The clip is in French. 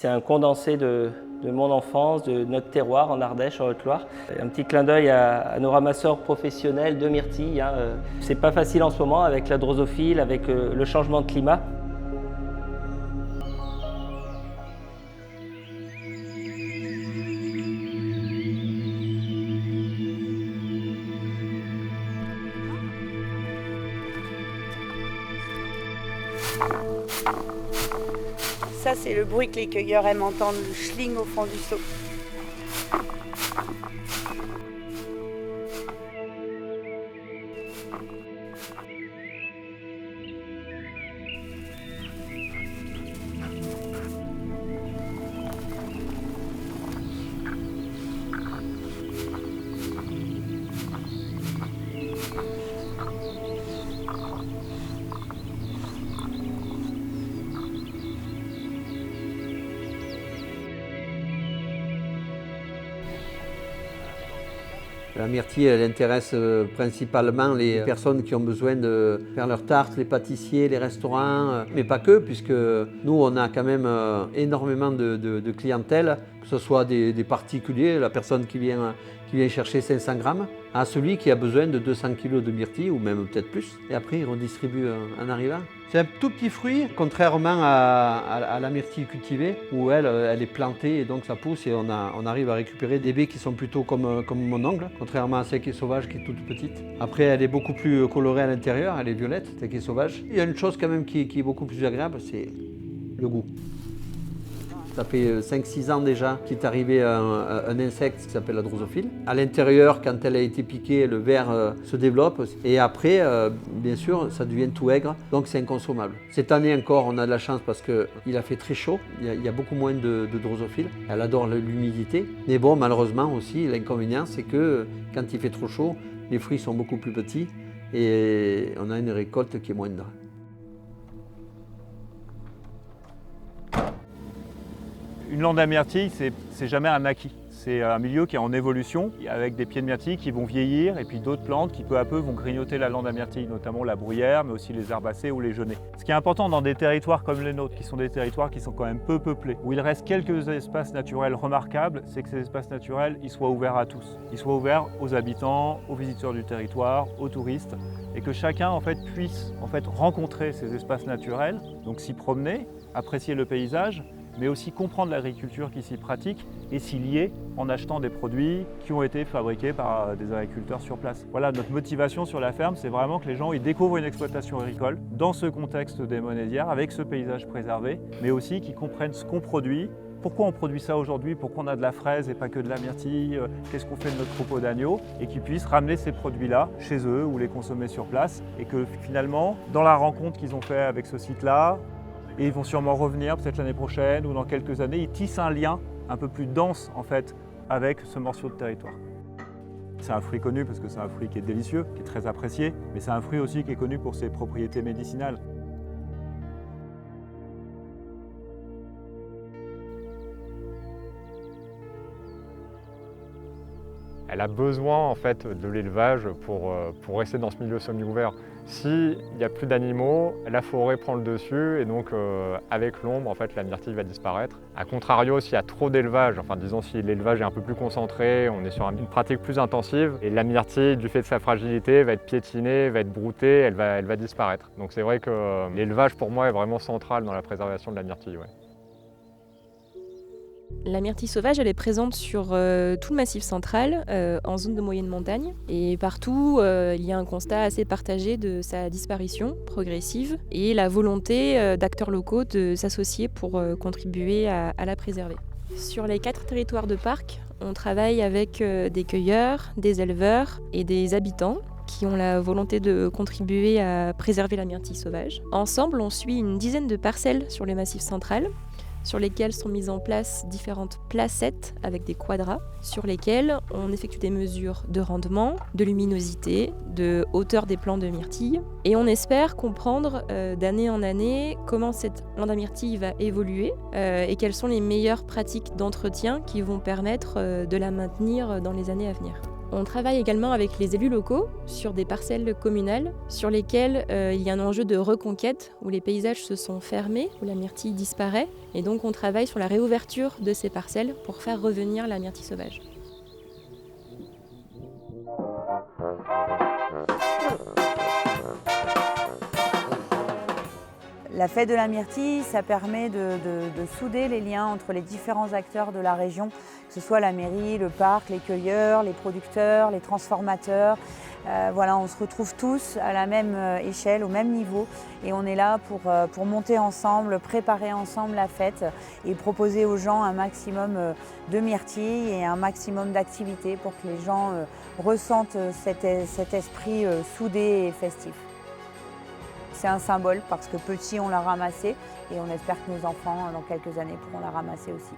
c'est un condensé de mon enfance, de notre terroir en Ardèche, en Haute-Loire. Un petit clin d'œil à nos ramasseurs professionnels de myrtilles. C'est pas facile en ce moment avec la drosophile, avec le changement de climat. Ça, c'est le bruit que les cueilleurs aiment entendre, le schling au fond du seau. La myrtille, elle intéresse principalement les personnes qui ont besoin de faire leurs tartes, les pâtissiers, les restaurants, mais pas que, puisque nous, on a quand même énormément de clientèle, que ce soit des particuliers, la personne qui vient chercher 500 grammes, à celui qui a besoin de 200 kg de myrtille, ou même peut-être plus, et après, il redistribue en arrivant. C'est un tout petit fruit, contrairement à la myrtille cultivée, où elle est plantée et donc ça pousse et on arrive à récupérer des baies qui sont plutôt comme mon ongle, contrairement à celle qui est sauvage qui est toute petite. Après, elle est beaucoup plus colorée à l'intérieur, elle est violette, celle qui est sauvage. Il y a une chose quand même qui est beaucoup plus agréable, c'est le goût. Ça fait 5-6 ans déjà qu'il est arrivé un insecte qui s'appelle la drosophile. À l'intérieur, quand elle a été piquée, le ver se développe et après, bien sûr, ça devient tout aigre, donc c'est inconsommable. Cette année encore, on a de la chance parce qu'il a fait très chaud, il y a beaucoup moins de drosophile. Elle adore l'humidité, mais bon, malheureusement aussi, l'inconvénient, c'est que quand il fait trop chaud, les fruits sont beaucoup plus petits et on a une récolte qui est moindre. Une lande à myrtille, c'est jamais un acquis. C'est un milieu qui est en évolution, avec des pieds de myrtille qui vont vieillir et puis d'autres plantes qui peu à peu vont grignoter la lande à myrtille, notamment la bruyère, mais aussi les herbacées ou les genêts. Ce qui est important dans des territoires comme les nôtres, qui sont des territoires qui sont quand même peu peuplés, où il reste quelques espaces naturels remarquables, c'est que ces espaces naturels ils soient ouverts à tous. Ils soient ouverts aux habitants, aux visiteurs du territoire, aux touristes, et que chacun puisse rencontrer ces espaces naturels, donc s'y promener, apprécier le paysage, mais aussi comprendre l'agriculture qui s'y pratique et s'y lier en achetant des produits qui ont été fabriqués par des agriculteurs sur place. Voilà, notre motivation sur la ferme, c'est vraiment que les gens ils découvrent une exploitation agricole dans ce contexte des monédières, avec ce paysage préservé, mais aussi qu'ils comprennent ce qu'on produit, pourquoi on produit ça aujourd'hui, pourquoi on a de la fraise et pas que de la myrtille, qu'est-ce qu'on fait de notre troupeau d'agneaux, et qu'ils puissent ramener ces produits-là chez eux ou les consommer sur place, et que finalement, dans la rencontre qu'ils ont fait avec ce site-là, et ils vont sûrement revenir peut-être l'année prochaine ou dans quelques années, ils tissent un lien un peu plus dense avec ce morceau de territoire. C'est un fruit connu parce que c'est un fruit qui est délicieux, qui est très apprécié, mais c'est un fruit aussi qui est connu pour ses propriétés médicinales. Elle a besoin de l'élevage pour rester dans ce milieu semi-ouvert. S'il n'y a plus d'animaux, la forêt prend le dessus et donc avec l'ombre, la myrtille va disparaître. A contrario, s'il y a trop d'élevage, disons si l'élevage est un peu plus concentré, on est sur une pratique plus intensive et la myrtille, du fait de sa fragilité, va être piétinée, va être broutée, elle va disparaître. Donc c'est vrai que l'élevage pour moi est vraiment central dans la préservation de la myrtille. Ouais. La myrtille sauvage, elle est présente sur tout le massif central, en zone de moyenne montagne. Et partout, il y a un constat assez partagé de sa disparition progressive et la volonté d'acteurs locaux de s'associer pour contribuer à la préserver. Sur les 4 territoires de parc, on travaille avec des cueilleurs, des éleveurs et des habitants qui ont la volonté de contribuer à préserver la myrtille sauvage. Ensemble, on suit une dizaine de parcelles sur le massif central, sur lesquelles sont mises en place différentes placettes avec des quadras, sur lesquelles on effectue des mesures de rendement, de luminosité, de hauteur des plants de myrtille. Et on espère comprendre d'année en année comment cette lande à myrtille va évoluer et quelles sont les meilleures pratiques d'entretien qui vont permettre de la maintenir dans les années à venir. On travaille également avec les élus locaux sur des parcelles communales sur lesquelles il y a un enjeu de reconquête, où les paysages se sont fermés, où la myrtille disparaît. Et donc on travaille sur la réouverture de ces parcelles pour faire revenir la myrtille sauvage. La fête de la myrtille, ça permet de souder les liens entre les différents acteurs de la région, que ce soit la mairie, le parc, les cueilleurs, les producteurs, les transformateurs. Voilà, on se retrouve tous à la même échelle, au même niveau, et on est là pour monter ensemble, préparer ensemble la fête et proposer aux gens un maximum de myrtilles et un maximum d'activités pour que les gens ressentent cet esprit soudé et festif. C'est un symbole parce que petit on l'a ramassé et on espère que nos enfants dans quelques années pourront la ramasser aussi.